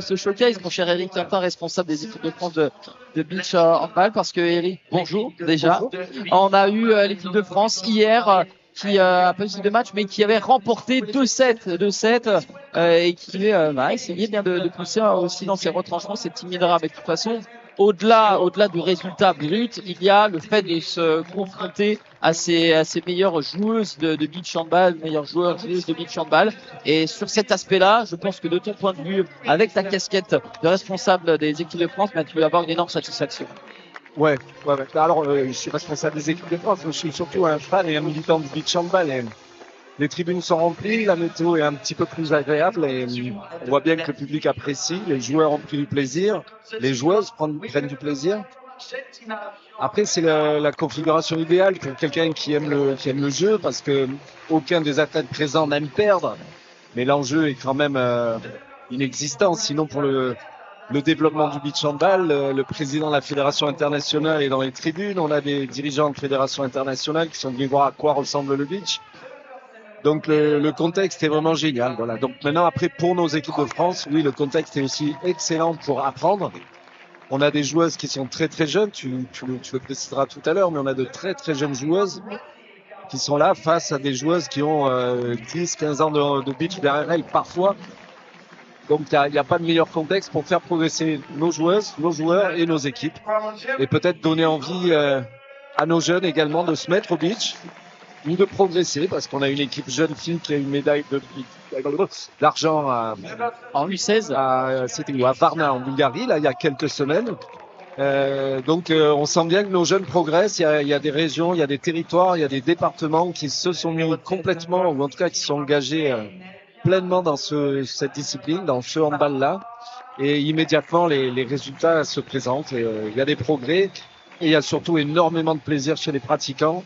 ce showcase, mon cher Eric Quentin, responsable des équipes de France de beach handball, parce que Eric, bonjour déjà. Bonjour. On a eu l'équipe de France hier qui a pas eu de match, mais qui avait remporté 2-7 et qui va essayer bien de pousser aussi dans ses retranchements, ses timides. Mais de toute façon, au-delà du résultat brut, il y a le fait de se confronter à ses meilleures joueuses de beach handball, meilleures joueuses de beach handball. Et sur cet aspect-là, je pense que de ton point de vue, avec ta casquette de responsable des équipes de France, tu vas avoir une énorme satisfaction. Ouais. Alors, je suis responsable des équipes de France, mais je suis surtout un fan et un militant du beach handball. Et les tribunes sont remplies, la météo est un petit peu plus agréable et on voit bien que le public apprécie, les joueurs ont pris du plaisir, les joueuses prennent du plaisir. Après, c'est la configuration idéale pour quelqu'un qui aime le jeu, parce que aucun des athlètes présents n'aime perdre, mais l'enjeu est quand même inexistant. Sinon, pour le développement du beach handball, le président de la fédération internationale est dans les tribunes, on a des dirigeants de fédération internationale qui sont venus voir à quoi ressemble le beach. Donc le contexte est vraiment génial. Voilà. Donc maintenant, après, pour nos équipes de France, oui, le contexte est aussi excellent pour apprendre. On a des joueuses qui sont très très jeunes, tu le préciseras tout à l'heure, mais on a de très très jeunes joueuses qui sont là face à des joueuses qui ont 10-15 ans de beach derrière elles parfois. Donc il n'y a pas de meilleur contexte pour faire progresser nos joueuses, nos joueurs et nos équipes. Et peut-être donner envie à nos jeunes également de se mettre au beach ou de progresser, parce qu'on a une équipe jeune fille qui a une médaille d'argent En U16 c'était à Varna en Bulgarie, là, il y a quelques semaines. Donc on sent bien que nos jeunes progressent. Il y a des régions, il y a des territoires, il y a des départements qui se sont mis complètement, ou en tout cas qui sont engagés pleinement dans cette discipline, dans ce handball-là. Et immédiatement, les résultats se présentent. Et, il y a des progrès et il y a surtout énormément de plaisir chez les pratiquants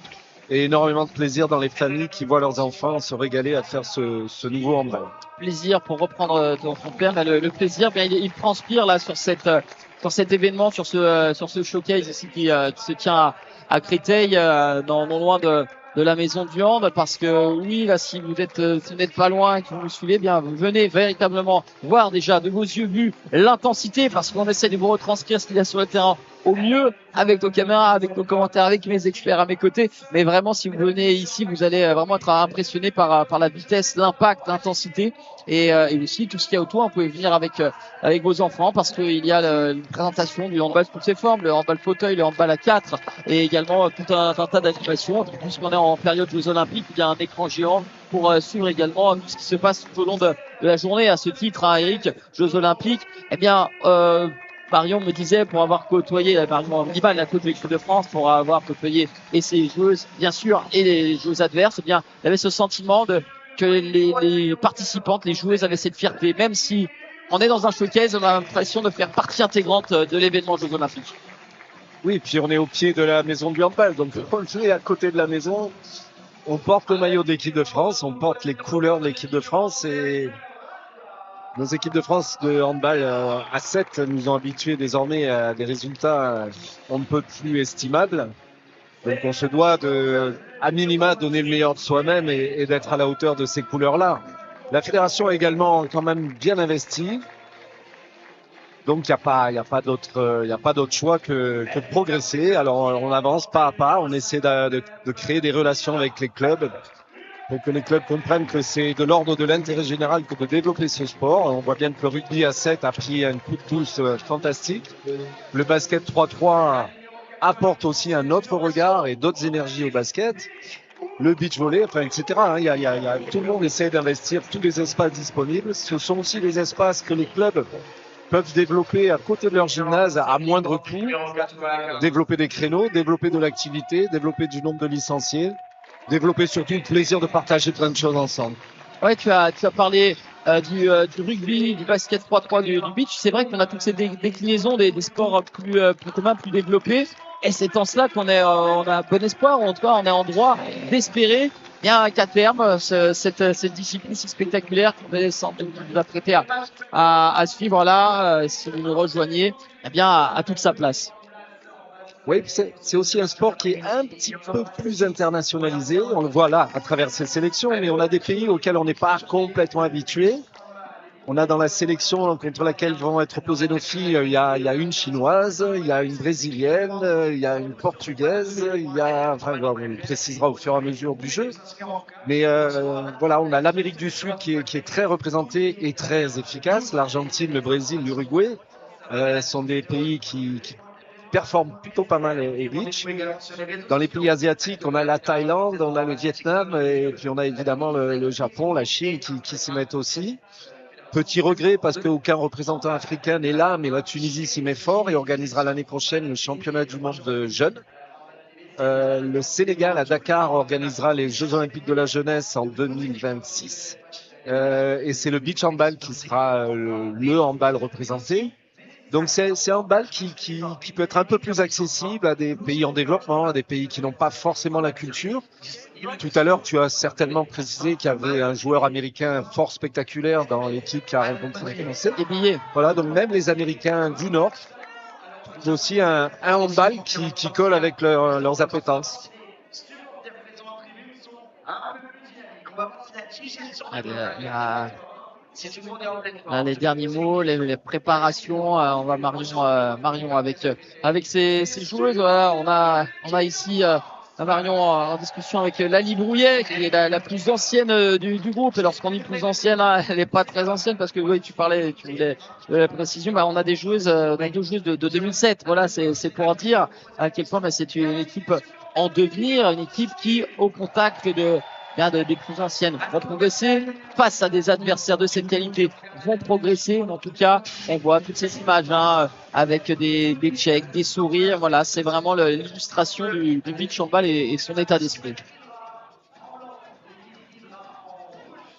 et énormément de plaisir dans les familles qui voient leurs enfants se régaler à faire ce nouveau handball. Plaisir, pour reprendre ton père, le plaisir, bien, il transpire là sur cet événement, sur ce showcase ici qui se tient à Créteil, non loin de la maison du hand, parce que oui, là, si vous n'êtes pas loin, que vous nous suivez, bien, vous venez véritablement voir déjà de vos yeux vus l'intensité, parce qu'on essaie de vous retranscrire ce qu'il y a sur le terrain au mieux, avec nos caméras, avec nos commentaires, avec mes experts à mes côtés. Mais vraiment, si vous venez ici, vous allez vraiment être impressionné par la vitesse, l'impact, l'intensité et aussi tout ce qu'il y a autour. Vous pouvez venir avec vos enfants, parce qu'il y a une présentation du handball sous toutes ses formes, le handball fauteuil, le handball à 4 et également tout un tas d'animations. Puisqu'on est en période Jeux Olympiques, il y a un écran géant pour suivre également tout ce qui se passe tout au long de la journée. À ce titre, hein, Eric, Jeux Olympiques, eh bien, Marion me disait, pour avoir côtoyé, Marion Nibal, la coach de l'équipe de France, pour avoir côtoyé et ses joueuses, bien sûr, et les joueuses adverses, eh bien, il y avait ce sentiment que les participantes, les joueuses avaient cette fierté, même si on est dans un showcase, on a l'impression de faire partie intégrante de l'événement Jeux Olympiques. Oui, puis on est au pied de la maison du handball, donc on est à côté de la maison. On porte le maillot de l'équipe de France, on porte les couleurs de l'équipe de France, et nos équipes de France de handball à 7 nous ont habitués désormais à des résultats on ne peut plus estimables. Donc on se doit à minima, donner le meilleur de soi-même et d'être à la hauteur de ces couleurs-là. La fédération est également quand même bien investie. Donc il n'y a pas d'autre choix que de progresser. Alors on avance pas à pas, on essaie de créer des relations avec les clubs pour que les clubs comprennent que c'est de l'ordre de l'intérêt général que de développer ce sport. On voit bien que le rugby à 7 a pris un coup de pouce fantastique. Le basket 3-3 apporte aussi un autre regard et d'autres énergies au basket. Le beach volley, enfin, etc. Tout le monde essaie d'investir tous les espaces disponibles. Ce sont aussi les espaces que les clubs peuvent développer à côté de leur gymnase à moindre coût, développer des créneaux, développer de l'activité, développer du nombre de licenciés, développer surtout le plaisir de partager plein de choses ensemble. Ouais, tu as parlé du rugby, du basket 3-3, du beach. C'est vrai qu'on a toutes ces déclinaisons des sports plus communs, plus développés. Et c'est en cela qu'on on a bon espoir, ou en tout cas on est en droit d'espérer bien qu'à terme cette discipline si spectaculaire qu'on est sans doute nous apprêter à suivre là, si vous nous rejoignez, eh bien à toute sa place. Oui, c'est aussi un sport qui est un petit peu plus internationalisé. On le voit là à travers ces sélections, mais on a des pays auxquels on n'est pas complètement habitué. On a dans la sélection contre laquelle vont être opposées nos filles, il y a une chinoise, il y a une brésilienne, il y a une portugaise, enfin, bon, on le précisera au fur et à mesure du jeu. Mais voilà, on a l'Amérique du Sud qui est très représentée et très efficace. L'Argentine, le Brésil, l'Uruguay sont des pays qui performent plutôt pas mal et riches. Dans les pays asiatiques, on a la Thaïlande, on a le Vietnam et puis on a évidemment le Japon, la Chine qui s'y mettent aussi. Petit regret parce qu'aucun représentant africain n'est là, mais la Tunisie s'y met fort et organisera l'année prochaine le championnat du monde de jeunes. Le Sénégal à Dakar organisera les Jeux Olympiques de la jeunesse en 2026. Et c'est le beach handball qui sera le handball représenté. Donc c'est un handball qui peut être un peu plus accessible à des pays en développement, à des pays qui n'ont pas forcément la culture. Tout à l'heure, tu as certainement précisé qu'il y avait un joueur américain fort spectaculaire dans l'équipe qui a rencontré les Français. Des billets. Voilà, donc même les Américains du Nord trouvent aussi un handball qui colle avec leurs appétences. Les derniers mots, les préparations, on va Marion avec ses joueuses. Voilà, on a ici Marion en discussion avec Lali Brouillet, qui est la plus ancienne du groupe. Et lorsqu'on dit plus ancienne, hein, elle n'est pas très ancienne parce que oui, tu voulais de la précision. Bah, on a des joueuses, deux joueuses de 2007. Voilà, c'est pour dire à quel point c'est une équipe en devenir, une équipe qui, au contact des plus anciennes, vont progresser face à des adversaires de cette qualité, vont progresser. En tout cas, on voit toutes ces images avec des checks, des sourires. Voilà, c'est vraiment l'illustration du beach handball et son état d'esprit.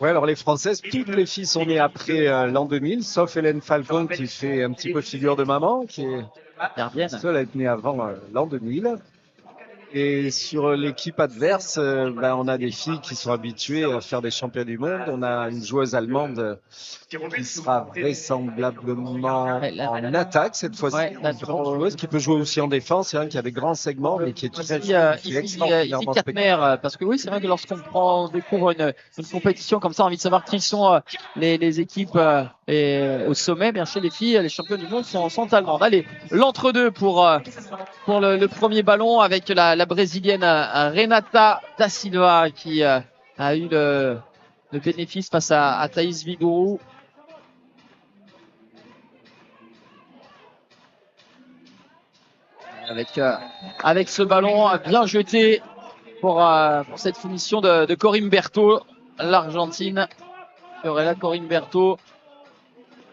Ouais, alors les Françaises, toutes les filles sont nées après l'an 2000, sauf Hélène Falcon qui fait un petit peu figure de maman, qui est seule à être née avant l'an 2000. Et sur l'équipe adverse, on a des filles qui sont habituées à faire des champions du monde. On a une joueuse allemande qui sera vraisemblablement en attaque cette fois-ci. Une grande joueuse qui peut jouer aussi en défense, qui a des grands segments, mais qui est très extraordinairement spectaculaire. Parce que oui, c'est vrai que lorsqu'on découvre une compétition comme ça, on a envie de savoir qui sont les équipes au sommet. Bien chez les filles, les champions du monde sont allemandes. Allez, l'entre-deux pour le premier ballon avec la brésilienne Renata da Silva qui a eu le bénéfice face à Thaïs Vigourou. Avec ce ballon bien jeté pour cette finition de Corinne Berthaud, l'Argentine. Corinne Berthaud.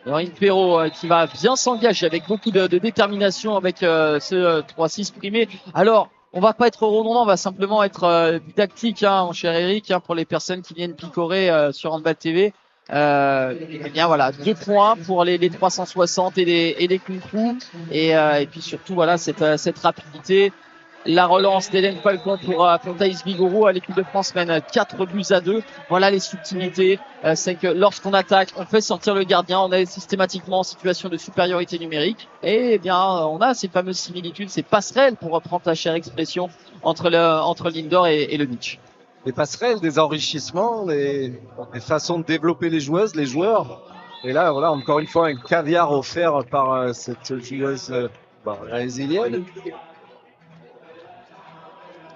Laurine Perrault qui va bien s'engager avec beaucoup de détermination avec ce 3-6 primé. Alors, on va pas être redondant, on va simplement être didactique, mon cher Eric, pour les personnes qui viennent picorer sur Handball TV. Eh bien voilà, 2 points pour les 360 et les coups et puis surtout voilà cette rapidité. La relance d'Hélène Falcon pour Thaïs Vigourou à l'équipe de France mène 4-2. Voilà les subtilités. C'est que lorsqu'on attaque, on fait sortir le gardien, on est systématiquement en situation de supériorité numérique. Et bien, on a ces fameuses similitudes, ces passerelles, pour reprendre ta chère expression, entre l'indoor et le beach. Les passerelles, des enrichissements, les façons de développer les joueuses, les joueurs. Et là, voilà, encore une fois, un caviar offert par cette joueuse brésilienne,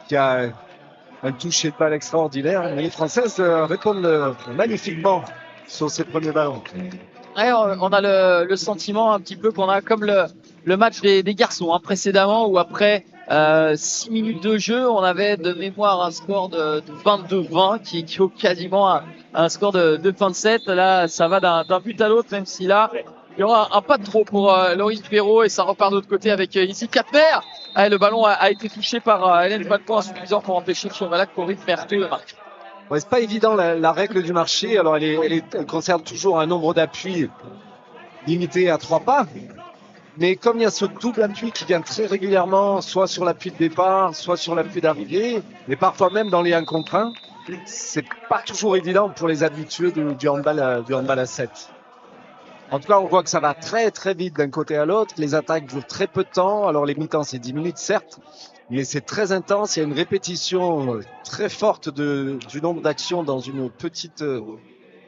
qui a un toucher de balle extraordinaire. Mais les Françaises répondent magnifiquement sur ces premiers ballons. Ouais, on a le sentiment un petit peu qu'on a comme le match des garçons précédemment, où après 6 minutes de jeu, on avait de mémoire un score de 22-20 qui est quasiment un score de 27. Là, ça va d'un but à l'autre, même si là, il y aura un pas de trop pour Laurine Perrault et ça repart de l'autre côté avec ici Katmer. Le ballon a été touché par Hélène Falcon, insuffisant pour empêcher que Corinne Berthaud le marque. Ouais, c'est pas évident la règle du marché. Alors elle concerne toujours un nombre d'appuis limité à 3 pas. Mais comme il y a ce double appui qui vient très régulièrement, soit sur l'appui de départ, soit sur l'appui d'arrivée, mais parfois même dans les 1 contre 1, c'est pas toujours évident pour les habitués du handball à 7. En tout cas, on voit que ça va très très vite d'un côté à l'autre. Les attaques durent très peu de temps. Alors les mi-temps, c'est 10 minutes, certes, mais c'est très intense. Il y a une répétition très forte du nombre d'actions dans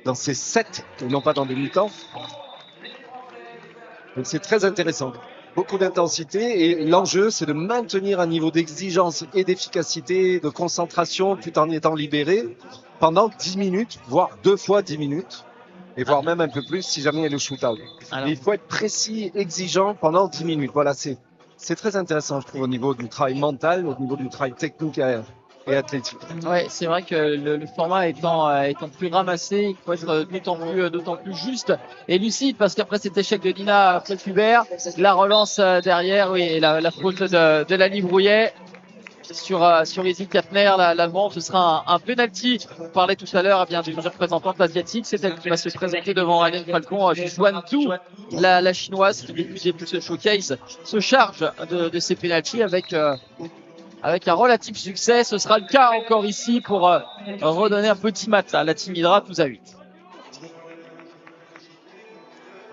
dans ces sets et non pas dans des mi-temps. Donc c'est très intéressant. Beaucoup d'intensité et l'enjeu, c'est de maintenir un niveau d'exigence et d'efficacité, de concentration tout en étant libéré pendant 10 minutes, voire 2 fois 10 minutes, et voire même un peu plus si jamais il y a le shootout. Il faut être précis, exigeant pendant 10 minutes. Voilà, c'est très intéressant, je trouve, au niveau du travail mental, au niveau du travail technique et athlétique. Ouais, c'est vrai que le format étant plus ramassé, il faut être d'autant plus juste et lucide, parce qu'après cet échec de Nina Hubert, la relance derrière, oui, et la faute de Lali Brouillet sur Izzy Kapner, l'Allemand, ce sera un penalty. On parlait tout à l'heure bien d'une représentante asiatique, c'est elle qui va se présenter devant Hélène Falcon, Juan Tu, la chinoise qui depuis le début de ce showcase se charge de ces penalties avec un relatif succès. Ce sera le cas encore ici pour redonner un petit match à la Team Hydra 12-8.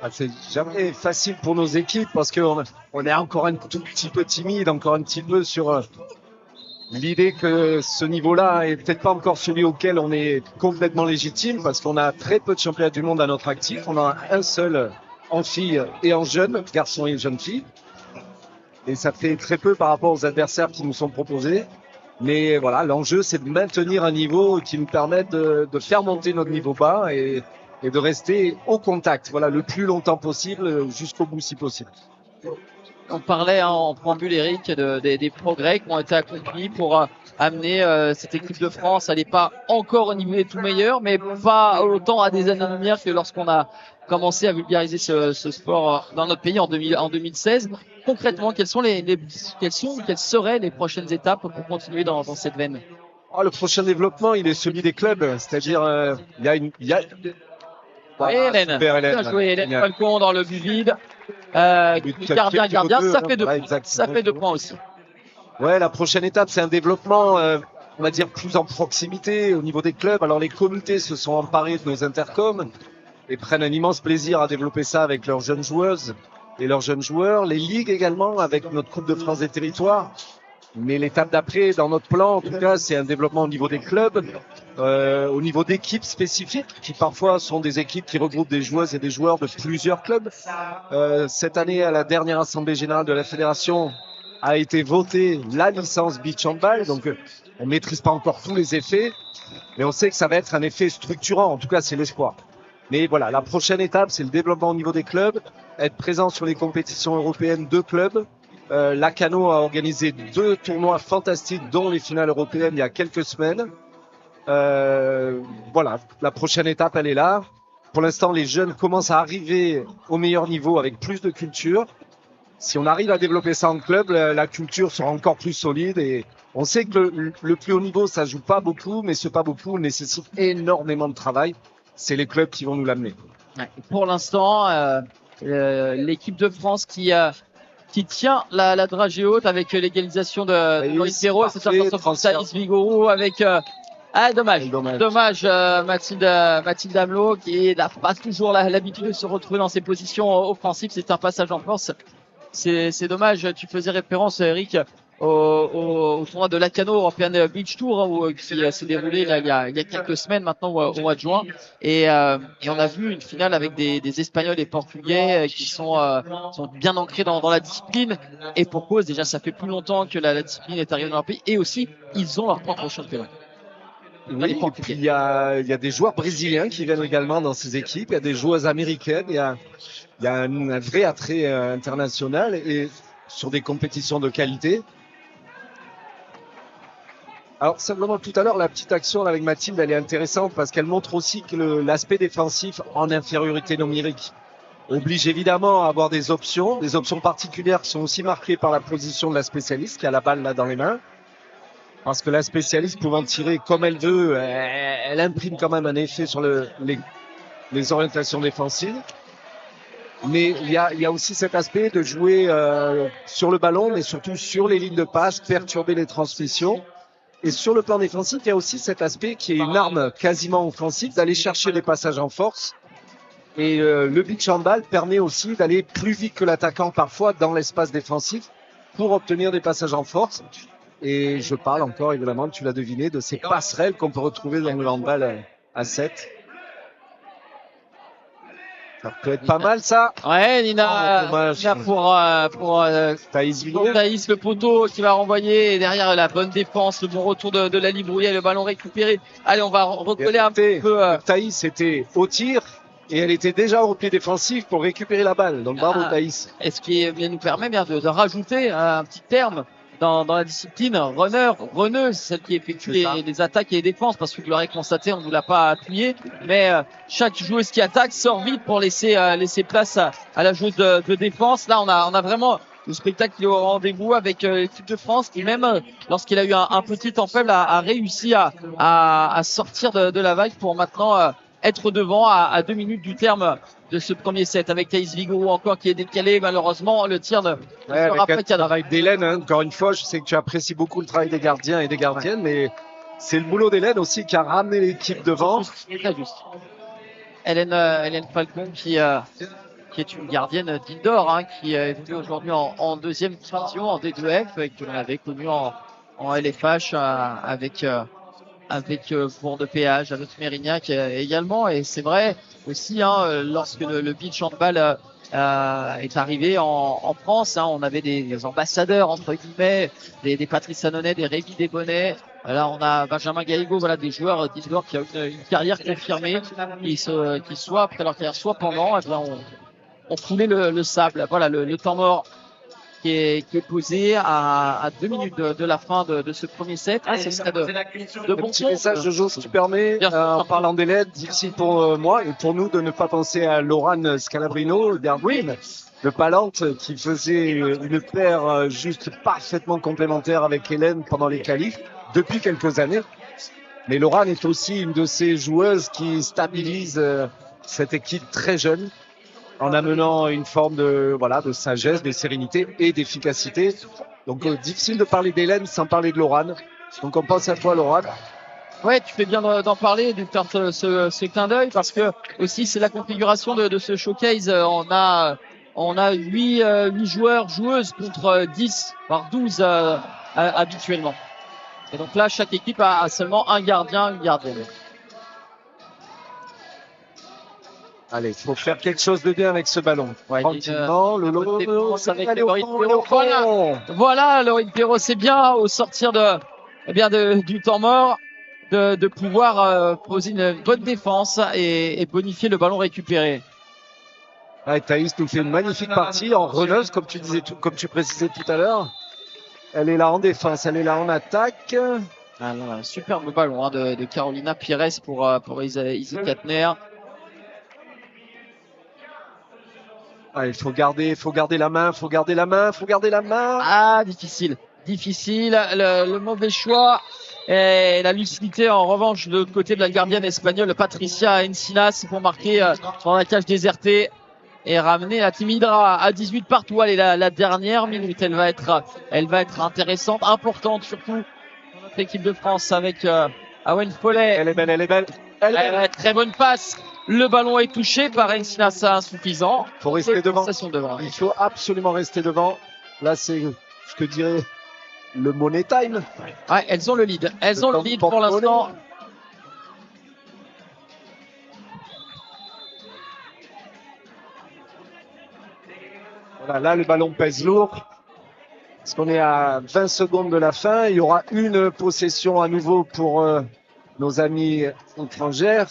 C'est jamais facile pour nos équipes parce qu'on est encore un tout petit peu timide, encore un petit peu sur l'idée que ce niveau-là est peut-être pas encore celui auquel on est complètement légitime, parce qu'on a très peu de championnats du monde à notre actif. On en a un seul en filles et en jeunes, garçons et jeunes filles. Et ça fait très peu par rapport aux adversaires qui nous sont proposés. Mais voilà, l'enjeu, c'est de maintenir un niveau qui nous permette de faire monter notre niveau bas et de rester au contact, voilà, le plus longtemps possible, jusqu'au bout si possible. On parlait en préambule, Eric, des progrès qui ont été accomplis pour amener cette équipe de France. Elle n'est pas encore au niveau des tout meilleurs, mais pas autant à des années-lumière que lorsqu'on a commencé à vulgariser ce sport dans notre pays en 2016. Concrètement, quelles seraient les prochaines étapes pour continuer dans cette veine? Le prochain développement, il est celui des clubs, c'est-à-dire il y a Hélène. Bien joué, Hélène Falcon dans le but vide. Gardien, ça fait 2 points. Ça fait 2 points aussi. Ouais, la prochaine étape, c'est un développement, on va dire, plus en proximité au niveau des clubs. Alors, les comités se sont emparés de nos intercoms et prennent un immense plaisir à développer ça avec leurs jeunes joueuses et leurs jeunes joueurs. Les ligues également, avec notre Coupe de France des territoires. Mais l'étape d'après, dans notre plan, en tout cas, c'est un développement au niveau des clubs, au niveau d'équipes spécifiques, qui parfois sont des équipes qui regroupent des joueuses et des joueurs de plusieurs clubs. Cette année, à la dernière Assemblée Générale de la Fédération, a été votée la licence beach handball. Donc, on maîtrise pas encore tous les effets, mais on sait que ça va être un effet structurant. En tout cas, c'est l'espoir. Mais voilà, la prochaine étape, c'est le développement au niveau des clubs, être présent sur les compétitions européennes de clubs. Lacano a organisé 2 tournois fantastiques, dont les finales européennes il y a quelques semaines. Voilà, la prochaine étape, elle est là. Pour l'instant, les jeunes commencent à arriver au meilleur niveau avec plus de culture. Si on arrive à développer ça en club, la culture sera encore plus solide. Et on sait que le plus haut niveau, ça joue pas beaucoup, mais ce pas beaucoup nécessite énormément de travail. C'est les clubs qui vont nous l'amener. Ouais, pour l'instant, l'équipe de France qui tient la dragée haute avec l'égalisation de Maurice Perrault, c'est Saïs Vigouroux avec dommage Mathilde Amelot qui n'a pas toujours l'habitude de se retrouver dans ses positions offensives. C'est un passage en force. C'est dommage. Tu faisais référence, Eric, au tournoi de Lacano European Beach Tour qui s'est déroulé là, il y a quelques semaines maintenant au mois de juin, et on a vu une finale avec des Espagnols et Portugais qui sont bien ancrés dans la discipline, et pour cause. Déjà, ça fait plus longtemps que la discipline est arrivée dans leur pays, et aussi ils ont leur propre championnat. Oui, et puis il y a des joueurs brésiliens qui viennent également dans ces équipes, il y a des joueuses américaines, il y a un vrai attrait international et sur des compétitions de qualité. Alors simplement tout à l'heure, la petite action avec Mathilde, elle est intéressante parce qu'elle montre aussi que l'aspect défensif en infériorité numérique oblige évidemment à avoir des options particulières qui sont aussi marquées par la position de la spécialiste qui a la balle là dans les mains. Parce que la spécialiste pouvant tirer comme elle veut, elle imprime quand même un effet sur les orientations défensives. Mais il y a aussi cet aspect de jouer sur le ballon, mais surtout sur les lignes de passe, perturber les transmissions. Et sur le plan défensif, il y a aussi cet aspect qui est une arme quasiment offensive, d'aller chercher les passages en force. Et le beach handball permet aussi d'aller plus vite que l'attaquant parfois dans l'espace défensif pour obtenir des passages en force. Et je parle encore, évidemment, tu l'as deviné, de ces passerelles qu'on peut retrouver dans le handball à 7. Ça peut être pas mal, ça. Ouais, Nina, dommage. Nina pour Thaïs Vigo. Thaïs, le poteau qui va renvoyer. Et derrière, la bonne défense, le bon retour de la Librouille, le ballon récupéré. Allez, on va recoller un peu. Thaïs était au tir et elle était déjà au repli défensif pour récupérer la balle. Donc bravo Thaïs. Et ce qui nous permet bien de rajouter un petit terme dans la discipline runneuse, celle qui effectue les attaques et les défenses, parce que vous l'aurez constaté, on ne nous l'a pas appuyé, mais chaque joueuse qui attaque sort vite pour laisser place à la joueuse de défense. Là, on a vraiment le spectacle qui est au rendez-vous avec l'équipe de France qui, même lorsqu'il a eu un petit temps faible, a réussi à sortir de la vague pour maintenant être devant à 2 minutes du terme de ce premier set, avec Thaïs Vigo encore qui est décalé. Malheureusement, le tir ne sera pas cadré. Le travail d'Hélène, hein, encore une fois, je sais que tu apprécies beaucoup le travail des gardiens et des gardiennes, mais c'est le boulot d'Hélène aussi qui a ramené l'équipe devant. Très juste. Hélène Falcon qui est une gardienne d'Indoor, hein, qui est aujourd'hui en deuxième division, en D2F, et que l'on avait connu en LFH avec pour de péage, avec Mérignac également. Et c'est vrai aussi, hein, lorsque le beach handball est arrivé en France, hein, on avait des ambassadeurs entre guillemets, des Patrice Annonay, des Rémi Desbonnets. Là, on a Benjamin Gallego, voilà, des joueurs d'Indoor qui ont une carrière confirmée, qui soit après leur carrière, soit pendant, et bien on foulait le sable. Voilà, le temps mort qui est posé à 2 minutes de la fin de ce premier set. Ce serait de bon petit message de Jo, si tu permets, en parlant d'Hélène, difficile pour moi et pour nous de ne pas penser à Laurent Scalabrino, d'Erwin, le Palante, qui faisait une paire juste parfaitement complémentaire avec Hélène pendant les qualifs depuis quelques années. Mais Laurent est aussi une de ces joueuses qui stabilise cette équipe très jeune, en amenant une forme de sagesse, de sérénité et d'efficacité. Donc difficile de parler d'Hélène sans parler de Laurent. Donc on pense à toi, Laurent. Ouais, tu fais bien d'en parler, de faire ce clin d'œil, parce que aussi c'est la configuration de ce showcase. On a 8 joueurs, joueuses contre 10 voire 12 habituellement. Et donc là, chaque équipe a seulement un gardien, une gardienne. Allez, il faut faire quelque chose de bien avec ce ballon. Ouais, tranquillement, le défense avec Laurine Perrault. Voilà, Laurine Perrault, c'est bien au sortir du temps mort de pouvoir poser une bonne défense et bonifier le ballon récupéré. Ouais, Thaïs nous fait une magnifique partie en runneuse, comme tu précisais tout à l'heure. Elle est là en défense, elle est là en attaque. Un superbe ballon, hein, de Carolina Pires pour Izzy Katner. Ah, il faut garder la main. Ah, difficile. Le mauvais choix. Et la lucidité, en revanche, de l'autre côté de la gardienne espagnole, Patricia Encinas, pour marquer dans la cage désertée et ramener la Team Hydra à 18 partout. Allez, la dernière minute, elle va être intéressante, importante, surtout pour notre équipe de France avec Awen Follet. Elle est belle. Très bonne passe. Le ballon est touché par Encinas, insuffisant. Faut rester devant. Il faut absolument rester devant. Là, c'est, je te dirais, le money time. Ouais, elles ont le lead. Elles ont le lead pour l'instant. Voilà, là, le ballon pèse lourd. Parce qu'on est à 20 secondes de la fin. Il y aura une possession à nouveau pour nos amis étrangères.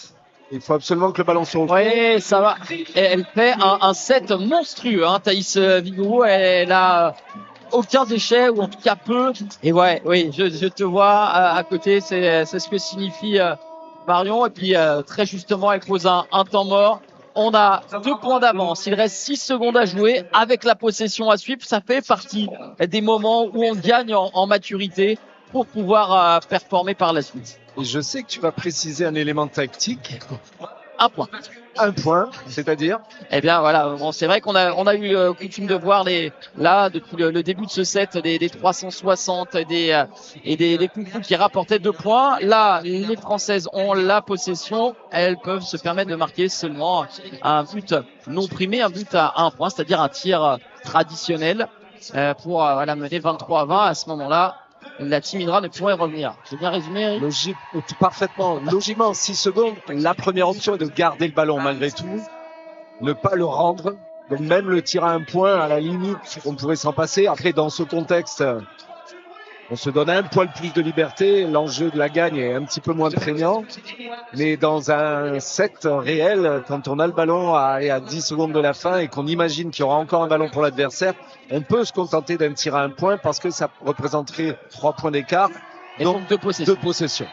Il faut absolument que le ballon se retrouve. Oui, ça va. Elle fait un set monstrueux, hein, Thaïs Vigo. Elle a aucun déchet, ou en tout cas peu. Et oui, je te vois à côté. C'est ce que signifie Marion. Et puis, très justement, elle pose un temps mort. On a 2 points d'avance. Il reste 6 secondes à jouer avec la possession à suivre. Ça fait partie des moments où on gagne en maturité pour pouvoir performer par la suite. Et je sais que tu vas préciser un élément tactique. Un point, c'est-à-dire? Eh bien voilà, bon, c'est vrai qu'on a eu coutume de voir depuis le début de ce set des 360 et des coups qui rapportaient 2 points. Là, les Françaises ont la possession, elles peuvent se permettre de marquer seulement un but non primé, un but à 1 point, c'est-à-dire un tir traditionnel pour mener 23-20 à ce moment-là. La Team Hydra ne pourrait revenir. J'ai bien résumé, Eric? Parfaitement. Logiquement, 6 secondes. La première option est de garder le ballon malgré tout. ne pas le rendre. Donc même le tir à un point, à la limite, on pourrait s'en passer. Après, dans ce contexte, on se donne un poil plus de liberté. L'enjeu de la gagne est un petit peu moins prégnant. Mais dans un set réel, quand on a le ballon à 10 secondes de la fin et qu'on imagine qu'il y aura encore un ballon pour l'adversaire, on peut se contenter d'un tir à un point parce que ça représenterait 3 points d'écart. Donc deux possessions.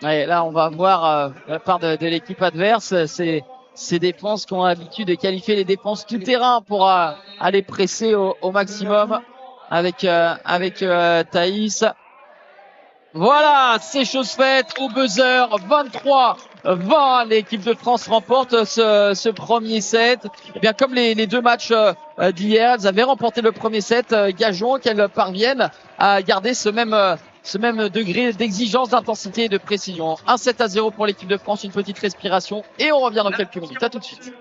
Ouais, là, on va voir la part de l'équipe adverse. Ces défenses qui ont l'habitude de qualifier les défenses tout terrain pour aller presser au maximum avec Thaïs. Voilà, c'est chose faite au buzzer, 23-20. L'équipe de France remporte ce premier set. Et bien, comme les deux matchs d'hier, elles avaient remporté le premier set. Gageons qu'elles parviennent à garder ce même degré d'exigence, d'intensité et de précision. 1-7-0 pour l'équipe de France, une petite respiration et on revient dans quelques minutes. À tout de suite.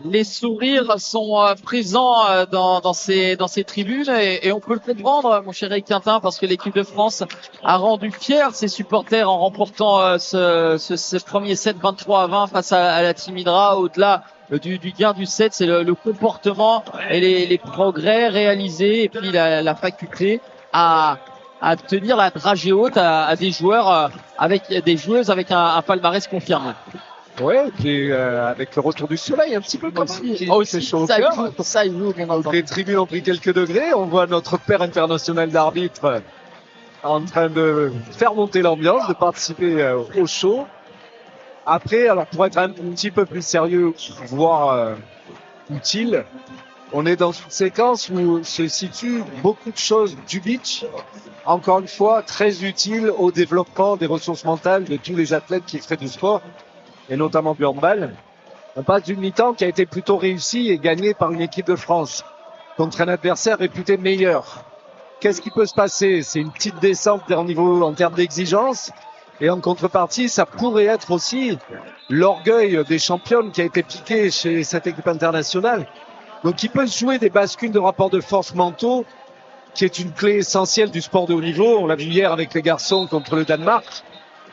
les sourires sont présents dans ces tribunes et on peut le comprendre, mon cher Eric Quintin, parce que l'équipe de France a rendu fiers ses supporters en remportant ce premier set 23-20 face à la Team Hydra. Au-delà du gain du set, c'est le comportement et les progrès réalisés et puis la faculté à tenir la dragée haute à des joueurs avec des joueuses avec un palmarès confirmé. Ouais, et puis avec le retour du soleil un petit peu comme ça. Aussi, ça joue, bien entendu. Les tribunes ont pris quelques degrés. On voit notre père international d'arbitre en train de faire monter l'ambiance, de participer au show. Après, alors pour être un petit peu plus sérieux, voire utile, on est dans une séquence où se situent beaucoup de choses du beach. Encore une fois, très utile au développement des ressources mentales de tous les athlètes qui feraient du sport, et notamment du handball. On passe d'une mi-temps qui a été plutôt réussie et gagnée par une équipe de France contre un adversaire réputé meilleur. Qu'est-ce qui peut se passer? C'est une petite descente d'un niveau en termes d'exigence. Et en contrepartie, ça pourrait être aussi l'orgueil des championnes qui a été piqué chez cette équipe internationale. Donc il peut se jouer des bascules de rapports de force mentaux, qui est une clé essentielle du sport de haut niveau. On l'a vu hier avec les garçons contre le Danemark.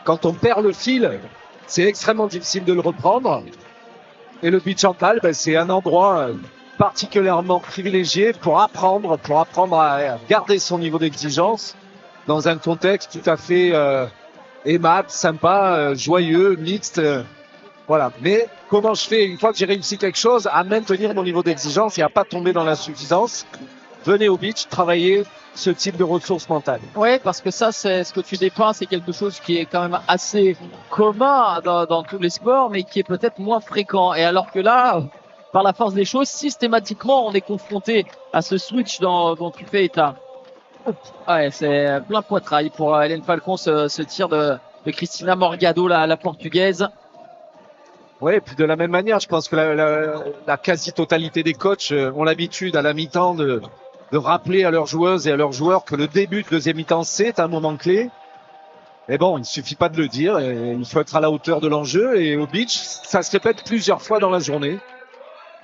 Quand on perd le fil, c'est extrêmement difficile de le reprendre. Et le beach handball, c'est un endroit particulièrement privilégié pour apprendre à garder son niveau d'exigence dans un contexte tout à fait aimable, sympa, joyeux, mixte. Voilà. Mais comment je fais, une fois que j'ai réussi quelque chose, à maintenir mon niveau d'exigence et à pas tomber dans l'insuffisance? Venez au beach, travailler ce type de ressources mentales. Oui, parce que ça, c'est ce que tu dépeins, c'est quelque chose qui est quand même assez commun dans tous les sports, mais qui est peut-être moins fréquent. Et alors que là, par la force des choses, systématiquement, on est confronté à ce switch dont tu fais état. Ouais, c'est plein poitrail pour Hélène Falcon, ce tir de Cristina Morgado, la portugaise. Oui, et puis de la même manière, je pense que la quasi-totalité des coachs ont l'habitude à la mi-temps de rappeler à leurs joueuses et à leurs joueurs que le début de deuxième mi-temps, c'est un moment clé. Mais bon, il ne suffit pas de le dire, il faut être à la hauteur de l'enjeu. Et au beach, ça se répète plusieurs fois dans la journée.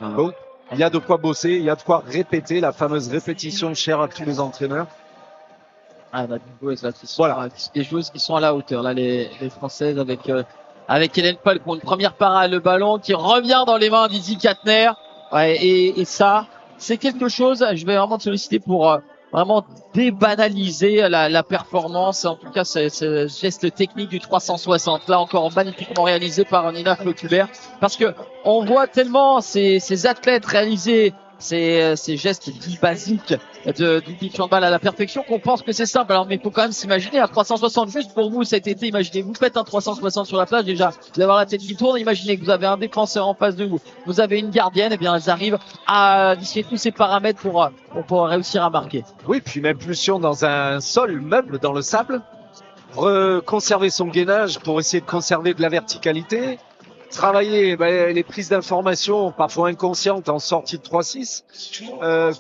Donc, il y a de quoi bosser, il y a de quoi répéter, la fameuse répétition chère à tous les entraîneurs. Ah, bah, voilà. Les joueuses qui sont à la hauteur, là, les Françaises avec Hélène Falcon, une première parade, le ballon qui revient dans les mains d'Izzy Katner. Ouais, et ça, c'est quelque chose, je vais vraiment te solliciter pour vraiment débanaliser la performance, en tout cas ce geste technique du 360, là encore magnifiquement réalisé par Nina Clotubert, parce que on voit tellement ces athlètes réaliser ces gestes dits basiques du beach handball à la perfection qu'on pense que c'est simple. Alors mais il faut quand même s'imaginer à 360 juste pour vous cet été. Imaginez, vous faites un 360 sur la plage, déjà vous allez avoir la tête qui tourne. Imaginez que vous avez un défenseur en face de vous, vous avez une gardienne, et bien elles arrivent à dissuader tous ces paramètres pour pouvoir réussir à marquer. Oui, puis une impulsion dans un sol meuble dans le sable, conserver son gainage pour essayer de conserver de la verticalité. Travailler les prises d'informations, parfois inconscientes, en sortie de 3-6.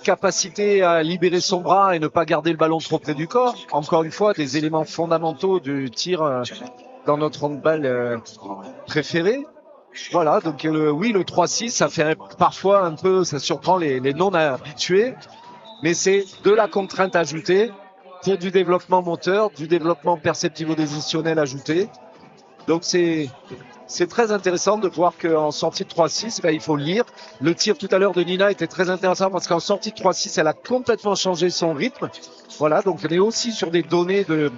Capacité à libérer son bras et ne pas garder le ballon trop près du corps. Encore une fois, des éléments fondamentaux du tir dans notre handball préféré. Voilà, donc oui, le 3-6, ça fait parfois un peu, ça surprend les non-habitués. Mais c'est de la contrainte ajoutée pour du développement moteur, du développement perceptivo-décisionnel ajouté. Donc c'est très intéressant de voir qu'en sortie de 3-6, il faut lire. Le tir tout à l'heure de Nina était très intéressant parce qu'en sortie de 3-6, elle a complètement changé son rythme. Voilà, donc on est aussi sur des données de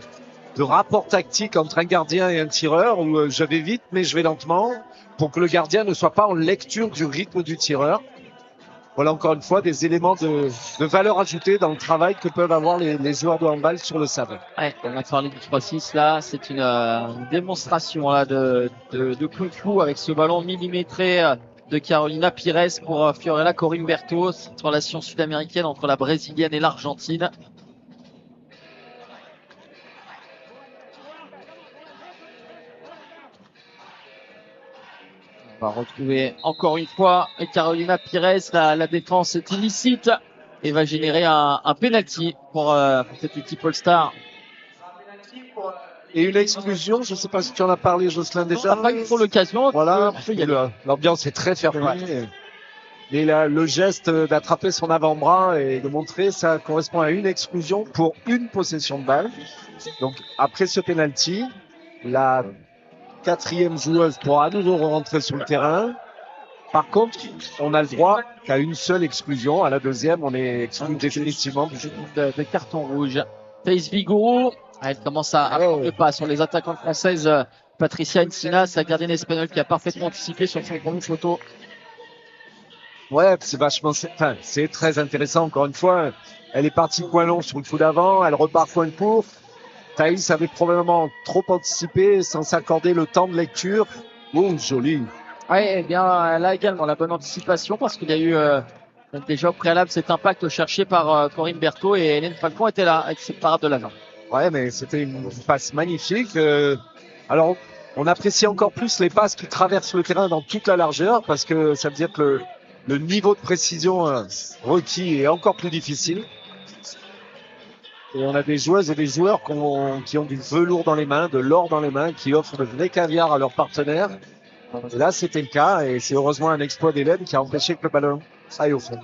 rapport tactique entre un gardien et un tireur où je vais vite mais je vais lentement pour que le gardien ne soit pas en lecture du rythme du tireur. Voilà encore une fois des éléments de valeur ajoutée dans le travail que peuvent avoir les joueurs de handball sur le sable. Ouais, on a parlé du 3-6 là, c'est une démonstration là de Kung Fu avec ce ballon millimétré de Carolina Pires pour Fiorella Corimberto, cette relation sud-américaine entre la brésilienne et l'Argentine. On va retrouver encore une fois Carolina Pires, la défense est illicite et va générer un penalty pour cette équipe All-Star. Et une exclusion, je ne sais pas si tu en as parlé, Jocelyn, déjà. On n'a pas eu trop l'occasion. Voilà, l'ambiance est très fermée. Et là, le geste d'attraper son avant-bras et de montrer, ça correspond à une exclusion pour une possession de balle. Donc après ce penalty, la 4e joueuse pourra à nouveau rentrer sur le terrain. Par contre, on a le droit qu'à une seule exclusion. À la 2e, on est exclu définitivement du jeu. De carton rouge. Thaïs Vigouroux, elle commence à prendre le pas sur les attaquantes françaises. Patricia Encinas, la gardienne espagnole qui a parfaitement anticipé sur son premier photo. Ouais, c'est vachement, c'est très intéressant. Encore une fois, elle est partie point long sur le coup d'avant, elle repart point court. Thaïs avait probablement trop anticipé sans s'accorder le temps de lecture. Oh, joli. Oui, eh bien, elle a également la bonne anticipation parce qu'il y a eu déjà au préalable cet impact cherché par Corinne Berthaud et Hélène Falcon était là avec cette parade de l'avant. Ouais, mais c'était une passe magnifique. Alors, on apprécie encore plus les passes qui traversent le terrain dans toute la largeur parce que ça veut dire que le niveau de précision requis est encore plus difficile. Et on a des joueuses et des joueurs qui ont du velours dans les mains, de l'or dans les mains, qui offrent de vrai caviar à leurs partenaires. Et là, c'était le cas et c'est heureusement un exploit d'Hélène qui a empêché que le ballon aille au fond.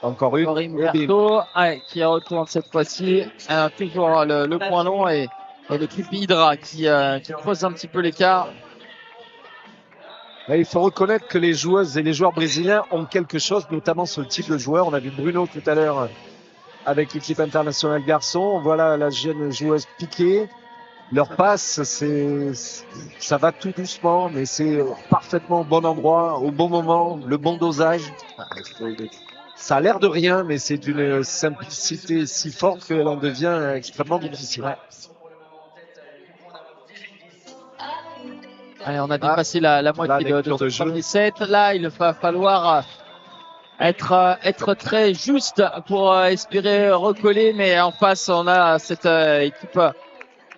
Encore une. Corinne Berthaud qui retourne cette fois-ci. Toujours le point long et l'équipe Hydra qui creuse un petit peu l'écart. Il faut reconnaître que les joueuses et les joueurs brésiliens ont quelque chose, notamment ce type de joueur. On a vu Bruno tout à l'heure avec l'équipe internationale garçon. Voilà la jeune joueuse Piqué. Leur passe, ça va tout doucement, mais c'est parfaitement au bon endroit, au bon moment, le bon dosage. Ça a l'air de rien, mais c'est d'une simplicité si forte qu'elle en devient extrêmement difficile. Allez, on a dépassé la moitié de ce premier set. Là, il va falloir être très juste pour espérer recoller, mais en face, on a cette équipe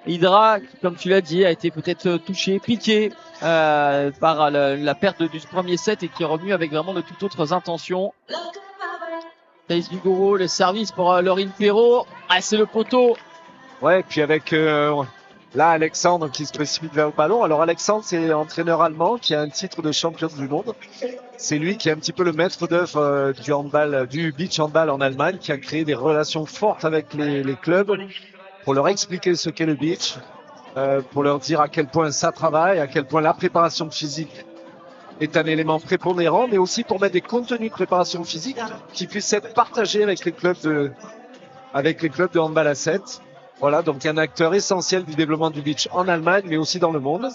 Hydra qui, comme tu l'as dit, a été peut-être touchée, piquée par la perte du premier set et qui est revenue avec vraiment de toutes autres intentions. Thaïs Vigouroux, le service pour Laurine Perrault. Ah, c'est le poteau. Ouais, puis avec là Alexandre qui se précipite vers le ballon. Alors Alexandre, c'est l'entraîneur allemand qui a un titre de champion du monde. C'est lui qui est un petit peu le maître d'œuvre du handball, du beach handball en Allemagne, qui a créé des relations fortes avec les clubs pour leur expliquer ce qu'est le beach, pour leur dire à quel point ça travaille, à quel point la préparation physique est un élément prépondérant, mais aussi pour mettre des contenus de préparation physique qui puissent être partagés avec les clubs de handball à 7. Voilà, donc un acteur essentiel du développement du beach en Allemagne, mais aussi dans le monde.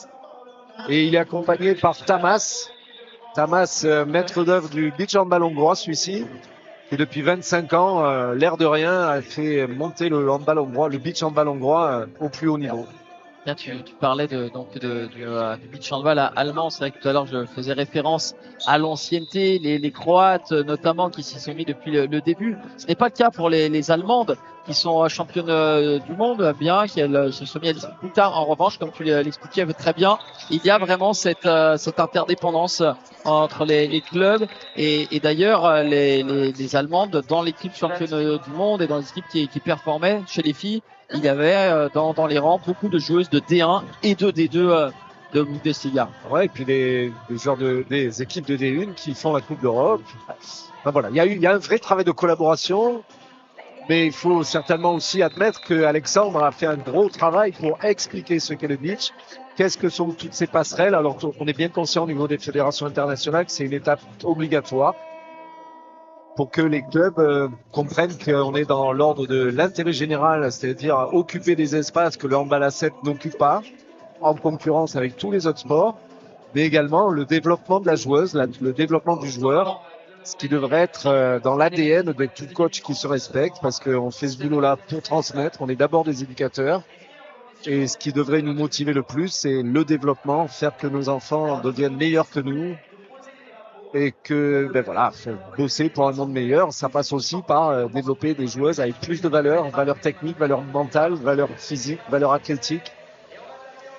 Et il est accompagné par Tamas, maître d'œuvre du beach handball hongrois, celui-ci, qui depuis 25 ans, l'air de rien, a fait monter le handball hongrois, le beach handball hongrois au plus haut niveau. Bien, tu parlais du beach handball allemand. C'est vrai que tout à l'heure, je faisais référence à l'ancienneté, les Croates notamment qui s'y sont mis depuis le début. Ce n'est pas le cas pour les Allemandes qui sont championnes du monde, bien qu'elles se sont mis à discuter plus tard. En revanche, comme tu l'expliquais très bien, il y a vraiment cette interdépendance entre les clubs et d'ailleurs les Allemandes dans l'équipe championne du monde et dans les équipes qui performaient chez les filles. Il y avait dans les rangs beaucoup de joueuses de D1 et de D2 de Bundesliga. Ouais, et puis des joueurs des équipes de D1 qui font la Coupe d'Europe. Enfin, voilà, il y a un vrai travail de collaboration, mais il faut certainement aussi admettre que Alexandre a fait un gros travail pour expliquer ce qu'est le beach. Qu'est-ce que sont toutes ces passerelles? Alors, on est bien conscient au niveau des fédérations internationales que c'est une étape obligatoire pour que les clubs comprennent qu'on est dans l'ordre de l'intérêt général, c'est-à-dire occuper des espaces que le handball à 7 n'occupe pas, en concurrence avec tous les autres sports, mais également le développement de la joueuse, le développement du joueur, ce qui devrait être dans l'ADN de tout coach qui se respecte, parce qu'on fait ce boulot-là pour transmettre, on est d'abord des éducateurs, et ce qui devrait nous motiver le plus, c'est le développement, faire que nos enfants deviennent meilleurs que nous, et que bosser pour un monde meilleur, ça passe aussi par développer des joueuses avec plus de valeur technique, valeur mentale, valeur physique, valeur athlétique.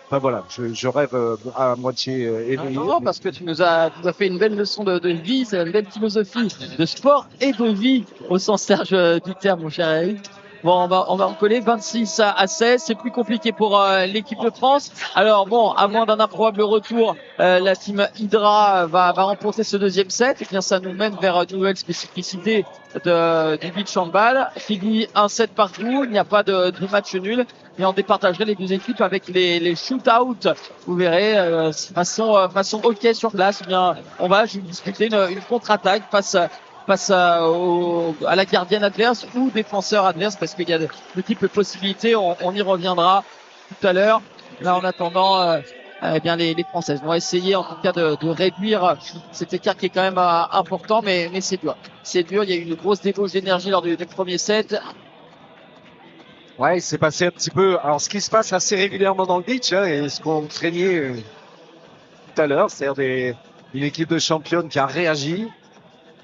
Enfin voilà, je rêve à moitié éveillé. Non, parce que tu nous as fait une belle leçon de vie, c'est une belle philosophie de sport et de vie au sens large du terme, mon cher Eric. Bon, on va en coller 26 à 16. C'est plus compliqué pour l'équipe de France. Alors bon, à moins d'un improbable retour, la team Hydra va remporter ce deuxième set. Et bien, ça nous mène vers une nouvelle spécificité du beach handball. Qui dit un set partout. Il n'y a pas de match nul. Et on départagerait les deux équipes avec les shoot-out. Vous verrez, façon hockey sur glace. Eh bien, on va disputer une contre-attaque face à la gardienne adverse ou défenseur adverse, parce qu'il y a de multiples possibilités. On y reviendra tout à l'heure. Là, en attendant, eh bien les Françaises vont essayer en tout cas de réduire cet écart qui est quand même important, mais c'est dur. C'est dur. Il y a eu une grosse débauche d'énergie lors du premier set. Ouais, il s'est passé un petit peu. Alors, ce qui se passe assez régulièrement dans le beach, hein, et ce qu'on craignait tout à l'heure, c'est-à-dire une équipe de championne qui a réagi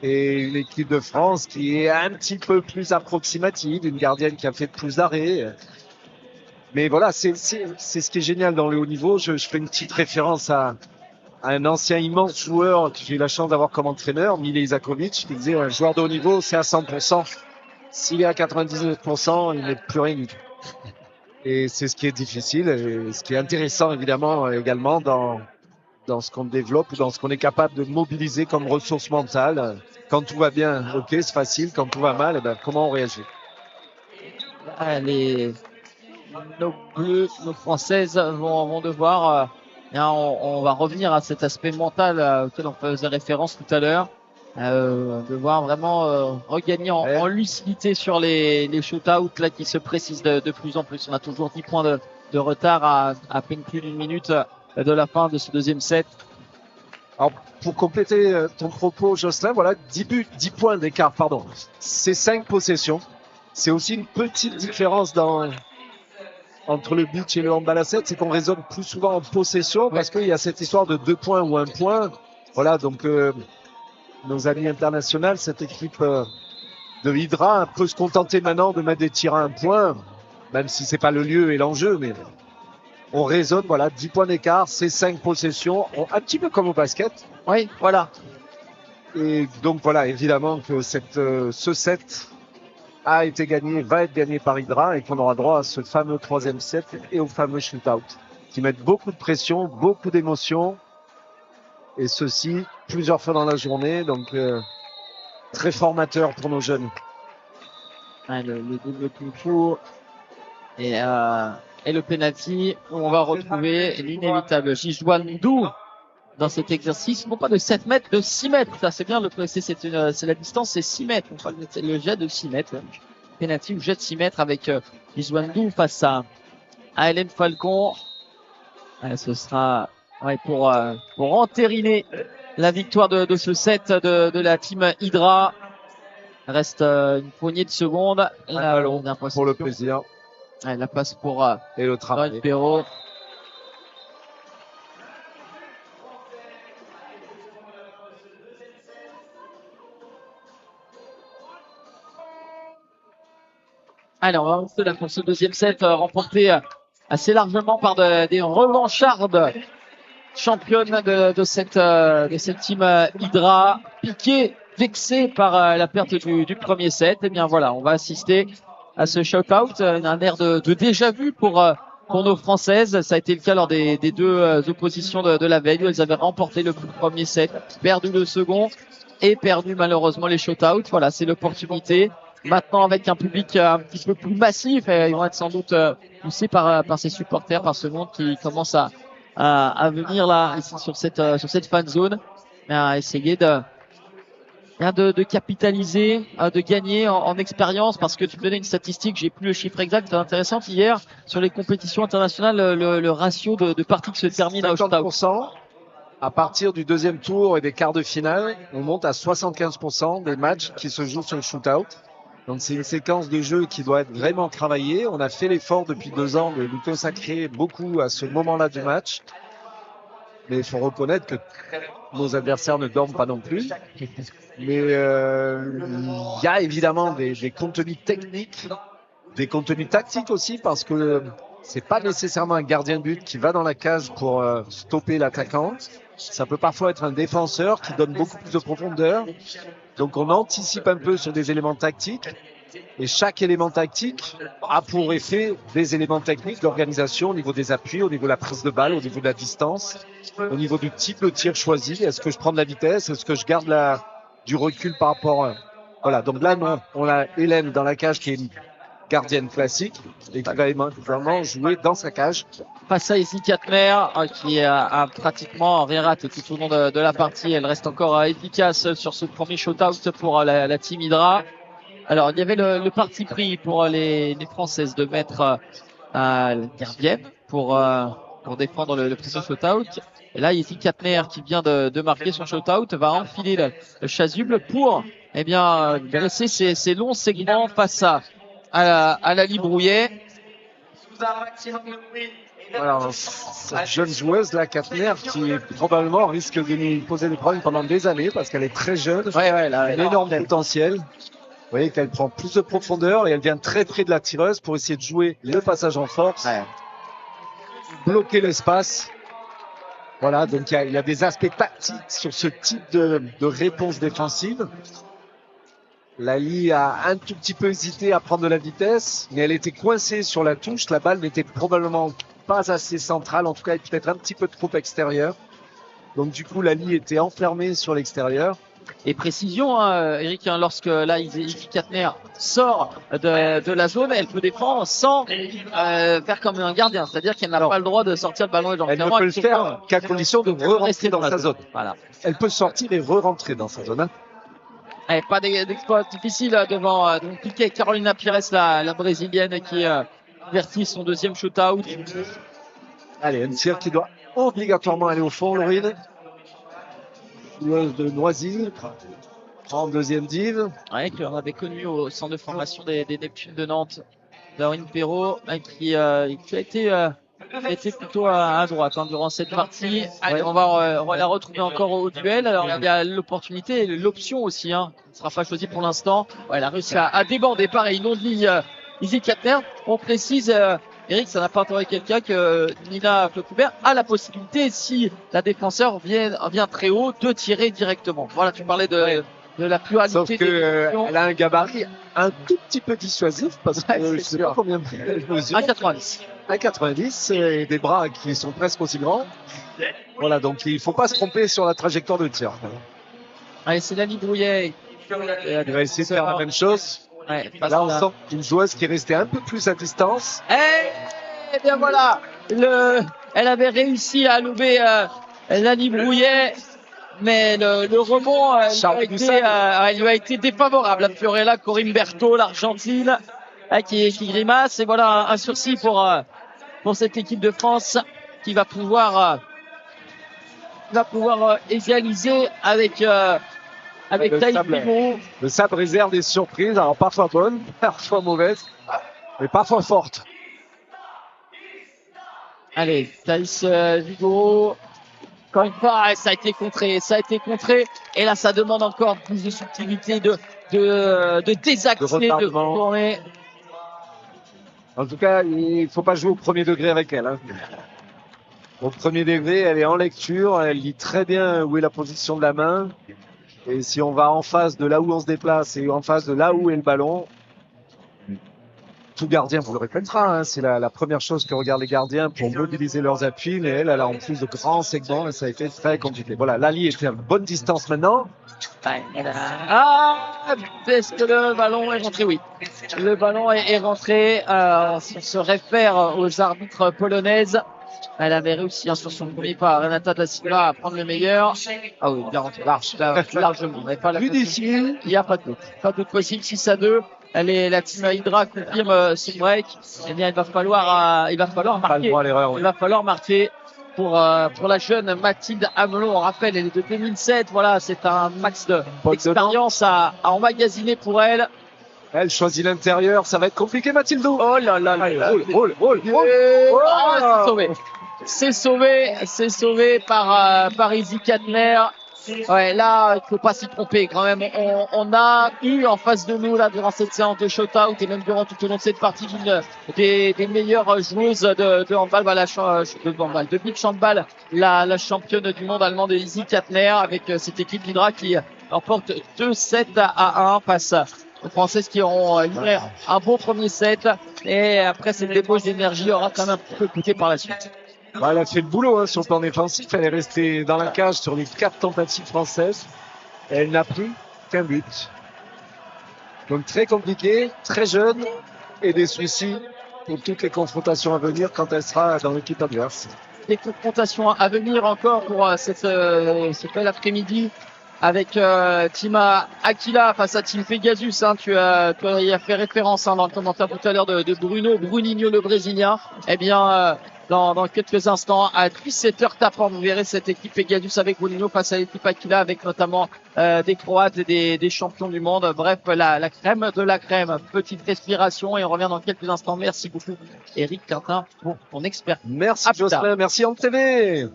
et une équipe de France qui est un petit peu plus approximative, une gardienne qui a fait plus d'arrêts. Mais voilà, c'est ce qui est génial dans le haut niveau. Je fais une petite référence à un ancien immense joueur que j'ai eu la chance d'avoir comme entraîneur, Mile Isakovic, qui disait un joueur de haut niveau, c'est à 100%. S'il est à 99%, il n'est plus rien du tout. Et c'est ce qui est difficile, et ce qui est intéressant évidemment également dans ce qu'on développe, dans ce qu'on est capable de mobiliser comme ressources mentales. Quand tout va bien, ok, c'est facile. Quand tout va mal, eh ben, comment on réagit? Nos Bleus, nos Françaises vont devoir, on va revenir à cet aspect mental auquel on faisait référence tout à l'heure. Devoir vraiment regagner en lucidité sur les shoot-out là qui se précisent de plus en plus. On a toujours 10 points de retard à peine plus d'une minute de la fin de ce deuxième set. Alors, pour compléter ton propos, Jocelyn, voilà, 10 buts, 10 points d'écart, pardon. C'est 5 possessions. C'est aussi une petite différence entre le beach et le handball à 7, c'est qu'on raisonne plus souvent en possession parce qu'il y a cette histoire de 2 points ou 1 point. Voilà, donc nos amis internationaux, cette équipe de Hydra peut se contenter maintenant de mettre des tirs à 1 point, même si c'est pas le lieu et l'enjeu, mais on raisonne, voilà, 10 points d'écart, c'est 5 possessions, un petit peu comme au basket. Oui, voilà. Et donc voilà, évidemment que ce set a été gagné, va être gagné par Hydra et qu'on aura droit à ce fameux troisième set et au fameux shootout qui mettent beaucoup de pression, beaucoup d'émotion. Et ceci plusieurs fois dans la journée, donc très formateur pour nos jeunes. Ouais, le double concours et le penalty où on va retrouver l'inévitable Jijouan Dou dans cet exercice, non pas de 7 mètres, de 6 mètres. Ça, c'est bien, c'est la distance, c'est 6 mètres. C'est le jet de 6 mètres. Penalty ou jet de 6 mètres avec Jijouan Dou face à Hélène Falcon. Ce sera pour entériner la victoire de ce set de la team Hydra. Reste une poignée de secondes. Pour le plaisir. La passe pour et le travail. Perrault. Alors, on va lancer là pour ce deuxième set remporté assez largement par des revanchardes championnes de cette team Hydra, piqué, vexé par la perte du premier set. Et bien voilà, on va assister à ce shootout, un air de déjà vu pour nos Françaises. Ça a été le cas lors des deux oppositions de la veille où elles avaient remporté le premier set, perdu le second et perdu malheureusement les shootouts. Voilà, c'est l'opportunité. Maintenant, avec un public un petit peu plus massif, ils vont être sans doute poussés par ces supporters, par ce monde qui commence à venir là ici sur cette fan zone, à essayer de capitaliser, de gagner en expérience, parce que tu me donnais une statistique, j'ai plus le chiffre exact, c'est intéressant. Hier, sur les compétitions internationales, le ratio de parties qui se terminent à 50%. À partir du deuxième tour et des quarts de finale, on monte à 75% des matchs qui se jouent sur le shootout. Donc c'est une séquence de jeu qui doit être vraiment travaillée. On a fait l'effort depuis 2 ans de nous consacrer beaucoup à ce moment-là du match. Mais il faut reconnaître que nos adversaires ne dorment pas non plus. Mais il y a évidemment des contenus techniques, des contenus tactiques aussi, parce que c'est pas nécessairement un gardien de but qui va dans la cage pour stopper l'attaquant. Ça peut parfois être un défenseur qui donne beaucoup plus de profondeur. Donc on anticipe un peu sur des éléments tactiques. Et chaque élément tactique a pour effet des éléments techniques d'organisation au niveau des appuis, au niveau de la prise de balle, au niveau de la distance, au niveau du type de tir choisi. Est-ce que je prends de la vitesse? Est-ce que je garde du recul par rapport à... Voilà, donc là, non, on a Hélène dans la cage qui est une gardienne classique et qui va vraiment jouer dans sa cage. Face à Izzy Katmer, qui a pratiquement rien raté tout au long de la partie. Elle reste encore efficace sur ce premier shootout pour la Team Hydra. Alors, il y avait le parti pris pour les Françaises de mettre la gardienne pour défendre le premier shootout. Et là, Izzy Katmer, qui vient de marquer son shootout, va enfiler le chasuble pour dresser ses longs segments face à la Librouillet. Alors, cette jeune joueuse, la Katner, qui probablement risque de nous poser des problèmes pendant des années parce qu'elle est très jeune, elle a un énorme potentiel. Vous voyez qu'elle prend plus de profondeur et elle vient très près de la tireuse pour essayer de jouer le passage en force, bloquer l'espace. Voilà, donc il y a des aspects tactiques sur ce type de réponse défensive. Lali a un tout petit peu hésité à prendre de la vitesse, mais elle était coincée sur la touche. La balle n'était probablement pas assez centrale, en tout cas peut-être un petit peu trop extérieure. Donc du coup, Lali était enfermée sur l'extérieur. Et précision, Eric, lorsque là Izzy Katner sort de la zone, elle peut défendre sans faire comme un gardien, c'est-à-dire qu'elle n'a pas le droit de sortir le ballon. Elle ne peut le faire qu'à condition de re-rentrer dans sa zone. Voilà. Elle peut sortir et re-rentrer dans sa zone. Pas d'exploit difficile devant Carolina Pires, la brésilienne, qui vertit son deuxième shootout. Allez, un tir qui doit obligatoirement aller au fond, Laurine. Joueuse de Noisy, en deuxième div. Ouais, qu'on avait connu au centre de formation des Neptunes de Nantes, Laurine Perrault, qui a été plutôt à droite durant cette partie. Allez, on va la retrouver encore au duel. Alors il y a l'opportunité et l'option aussi, ne sera pas choisi pour l'instant. Ouais, elle a réussi à déborder pareil, non dit Izzy Katner. On précise, Eric, ça n'a pas entendu quelqu'un que Nina Flecoubert a la possibilité, si la défenseur vient très haut, de tirer directement. Voilà, tu parlais de la pluralité. Sauf qu'elle a un gabarit un tout petit peu dissuasif parce que je ne sais pas combien elle mesure. 1,90. 1,90 et des bras qui sont presque aussi grands. Voilà, donc il ne faut pas se tromper sur la trajectoire de tir. Allez, c'est Lali Brouillet. Elle va essayer de faire la même chose. Ouais, là, on sent une joueuse qui est restée un peu plus à distance. Et bien voilà, elle avait réussi à louper Lali Brouillet, mais le rebond lui a été défavorable. La Fiorella, Corinne Berthaud, l'Argentine, qui grimace. Et voilà un sursis pour cette équipe de France qui va pouvoir égaliser avec Taïf Pivot. Le sabre réserve des surprises, alors parfois bonnes, parfois mauvaises, mais parfois fortes. Allez, Thaïs Vigo. Encore une fois, ça a été contré. Et là, ça demande encore plus de subtilité, de désaxer, de tourner. En tout cas, il ne faut pas jouer au premier degré avec elle. Au premier degré, elle est en lecture, elle lit très bien où est la position de la main. Et si on va en face de là où on se déplace et en face de là où est le ballon, tout gardien vous le répétera, c'est la première chose que regardent les gardiens pour mobiliser leurs appuis, mais elle a en plus de grands segments et ça a été très compliqué. Voilà, Lali était à bonne distance maintenant. Est-ce que le ballon est rentré? Oui. Le ballon est rentré. On se réfère aux arbitres polonaises. Elle avait réussi sur son premier pas, Renata da Silva, à prendre le meilleur. Ah oui, bien rentré, largement. Il n'y a pas de doute. Pas de doute possible, 6-2. La team Hydra confirme son break. Eh bien, il va falloir marquer. Il va falloir marquer pour la jeune Mathilde Amelon. On rappelle, elle est de 2007. Voilà, c'est un max d'expérience à emmagasiner pour elle. Elle choisit l'intérieur, ça va être compliqué, Mathilde. Oh là là là. C'est sauvé par Izzy Katner. Ouais, là, il faut pas s'y tromper quand même. On a eu en face de nous, là, durant cette séance de shootout et même durant tout au long de cette partie, des meilleures joueuses de handball, de beach handball, la championne du monde allemande Izzy Katner, avec cette équipe Hydra qui emporte 2-7 à 1 face aux Françaises qui auront livré un beau premier set. Et après cette débauche d'énergie aura quand même un petit peu coûté par la suite. Elle a fait le boulot hein, sur le plan défensif. Elle est restée dans la cage sur les 4 tentatives françaises. Et elle n'a pris qu'un but. Donc très compliqué, très jeune et des soucis pour toutes les confrontations à venir quand elle sera dans l'équipe adverse. Des confrontations à venir encore pour ce bel après-midi avec Tima Aquila face à Team Pegasus. Hein. Tu y as fait référence dans le commentaire tout à l'heure de Bruninho, le Brésilien. Eh bien, dans quelques instants, à 17h tapant, vous verrez cette équipe Pegasus avec Bruninho face à l'équipe Aquila, avec notamment des Croates et des champions du monde. Bref, la crème de la crème. Petite respiration et on revient dans quelques instants. Merci beaucoup, Eric Quintin, pour ton expert. Merci Jocelyn, merci Antv TV.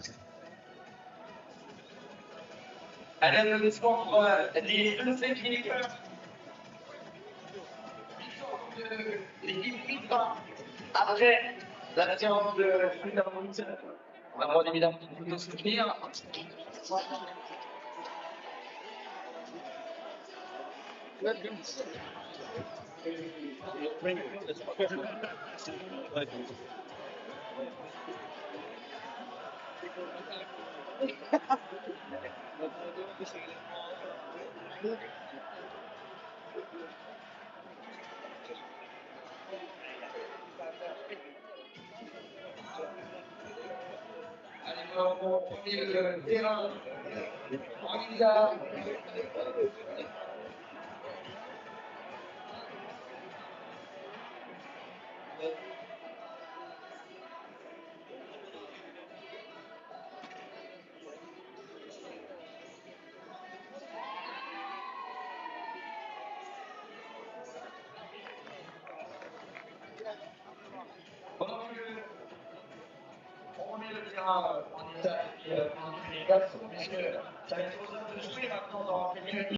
Allez, le score des deux équipes. L'équipe 8 après la séance de Supermont. On va prendre évidemment de soutenir. Allez, on premier le terrain. On met le terrain en état et puisque ça va être aux hommes de jouer maintenant dans quelques minutes.